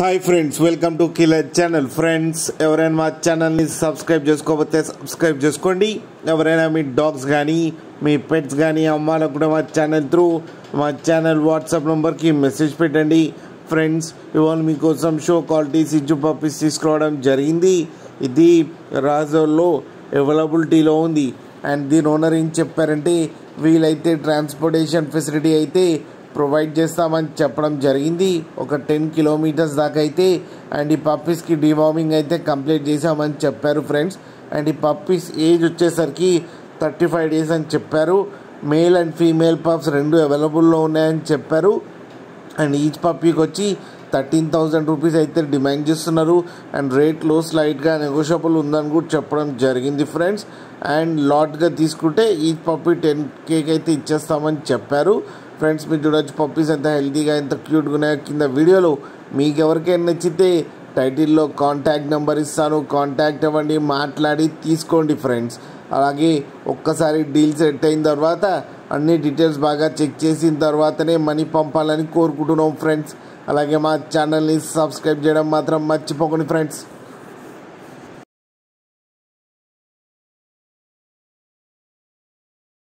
Hi friends, welcome to killer channel. Friends, ఎవరైనా మా ఛానల్ని సబ్స్క్రైబ్ చేసుకోకపోతే సబ్స్క్రైబ్ చేసుకోండి. ఎవరైనా మీ డాగ్స్ కానీ మీ పెట్స్ కానీ అమ్మాలకు కూడా మా ఛానల్ వాట్సాప్ నెంబర్కి మెసేజ్ పెట్టండి. ఫ్రెండ్స్, ఇవాళ మీకోసం షో క్వాలిటీ సిజ్జు పప్పీస్ తీసుకురావడం జరిగింది. ఇది రాజోల్లో అవైలబిలిటీలో ఉంది. అండ్ దీని ఓనర్ ఏం చెప్పారంటే, వీలైతే ట్రాన్స్పోర్టేషన్ ఫెసిలిటీ అయితే ప్రొవైడ్ చేస్తామని చెప్పడం జరిగింది. ఒక 10 కిలోమీటర్స్ దాకా అయితే. అండ్ ఈ పప్పీస్కి డివార్మింగ్ అయితే కంప్లీట్ చేసామని చెప్పారు ఫ్రెండ్స్. అండ్ ఈ పప్పీస్ ఏజ్ వచ్చేసరికి 35 డేస్ అని చెప్పారు. మేల్ అండ్ ఫీమేల్ పప్స్ రెండు అవైలబుల్లో ఉన్నాయని చెప్పారు. అండ్ ఈచ్ పప్పీకి వచ్చి 13,000 రూపీస్ అయితే డిమాండ్ చేస్తున్నారు. అండ్ రేట్లో స్లైట్గా నెగోషియబుల్ ఉందని కూడా చెప్పడం జరిగింది ఫ్రెండ్స్. అండ్ లాట్గా తీసుకుంటే ఈచ్ పప్పీ 10K అయితే ఇచ్చేస్తామని చెప్పారు. ఫ్రెండ్స్, మీరు చూడొచ్చు పప్పీస్ ఎంత హెల్తీగా ఎంత క్యూట్గా ఉన్నాయో కింద వీడియోలో. మీకు ఎవరికైనా నచ్చితే టైటిల్లో కాంటాక్ట్ నెంబర్ ఇస్తాను, కాంటాక్ట్ అవ్వండి, మాట్లాడి తీసుకోండి ఫ్రెండ్స్. అలాగే ఒక్కసారి డీల్ సెట్ అయిన తర్వాత అన్ని డీటెయిల్స్ బాగా చెక్ చేసిన తర్వాతనే మనీ పంపాలని కోరుకుంటున్నాం ఫ్రెండ్స్. అలాగే మా ఛానల్ని సబ్స్క్రైబ్ చేయడం మాత్రం మర్చిపోకండి ఫ్రెండ్స్.